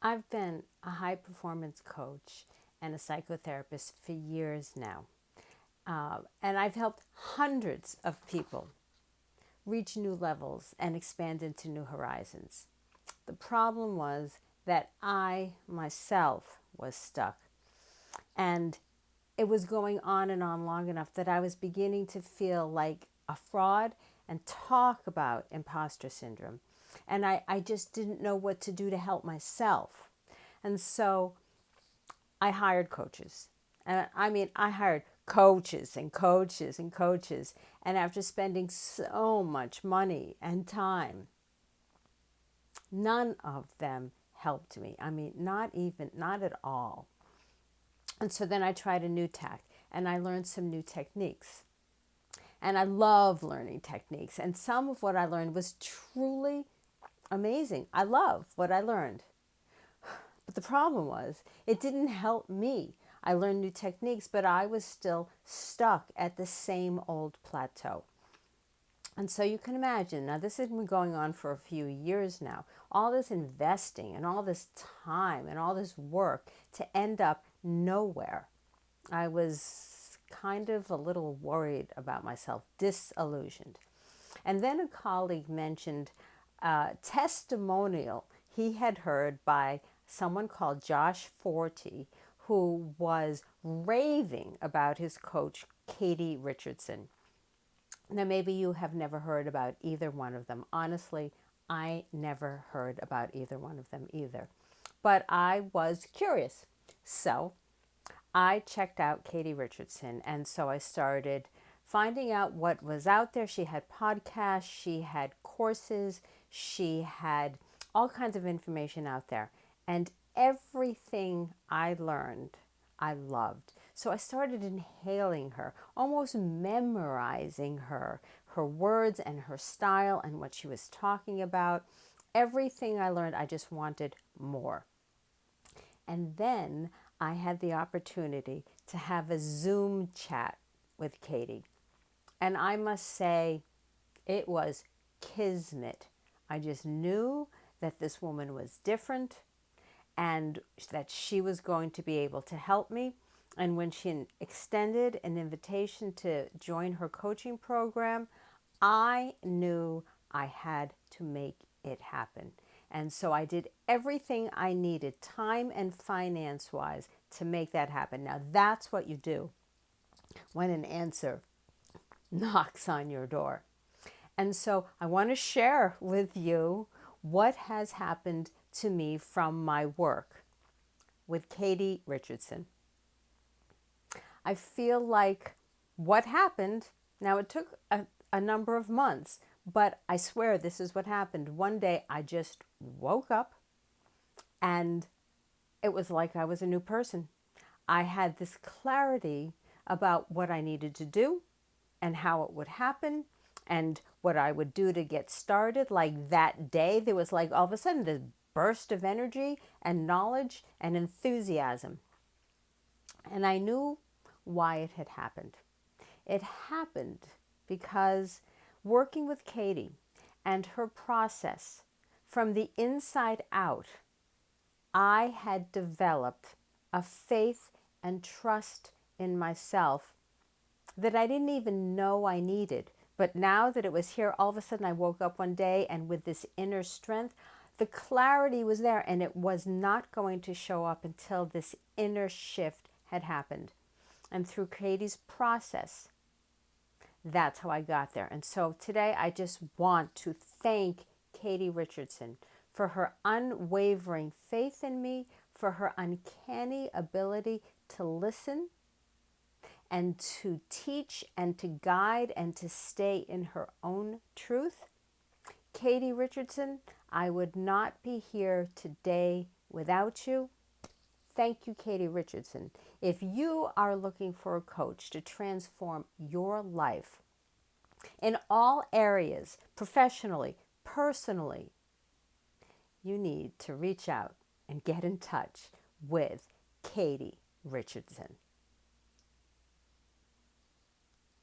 I've been a high performance coach and a psychotherapist for years now. And I've helped hundreds of people reach new levels and expand into new horizons. The problem was that I myself was stuck. And it was going on and on long enough that I was beginning to feel like a fraud and talk about imposter syndrome. And I just didn't know what to do to help myself. And so I hired coaches. And I hired coaches and coaches and coaches. And after spending so much money and time, none of them helped me. Not at all. And so then I tried a new tack and I learned some new techniques. And I love learning techniques. And some of what I learned was truly amazing. I love what I learned. But the problem was, it didn't help me. I learned new techniques, but I was still stuck at the same old plateau. And so you can imagine, now this has been going on for a few years now, all this investing and all this time and all this work to end up nowhere. I was kind of a little worried about myself, disillusioned. And then a colleague mentioned a testimonial he had heard by someone called Josh Forte, who was raving about his coach, Katie Richardson. Now, maybe you have never heard about either one of them. Honestly, I never heard about either one of them either. But I was curious. So I checked out Katie Richardson. And so I started finding out what was out there. She had podcasts, she had courses, she had all kinds of information out there. And everything I learned, I loved. So I started inhaling her, almost memorizing her words and her style and what she was talking about. Everything I learned, I just wanted more. And then I had the opportunity to have a Zoom chat with Katie. And I must say, it was kismet. I just knew that this woman was different and that she was going to be able to help me. And when she extended an invitation to join her coaching program, I knew I had to make it happen. And so I did everything I needed, time and finance wise, to make that happen. Now, that's what you do when an answer knocks on your door. And so I want to share with you what has happened to me from my work with Katie Richardson. I feel like what happened, now it took a number of months, but I swear this is what happened. One day I just woke up and it was like I was a new person. I had this clarity about what I needed to do and how it would happen and what I would do to get started. Like that day, there was like all of a sudden this burst of energy and knowledge and enthusiasm. And I knew why it had happened. It happened because working with Katie and her process from the inside out, I had developed a faith and trust in myself that I didn't even know I needed. But now that it was here, all of a sudden I woke up one day and with this inner strength, the clarity was there and it was not going to show up until this inner shift had happened. And through Katie's process, that's how I got there. And so today I just want to thank Katie Richardson for her unwavering faith in me, for her uncanny ability to listen and to teach and to guide and to stay in her own truth. Katie Richardson, I would not be here today without you. Thank you, Katie Richardson. If you are looking for a coach to transform your life in all areas, professionally, personally, you need to reach out and get in touch with Katie Richardson.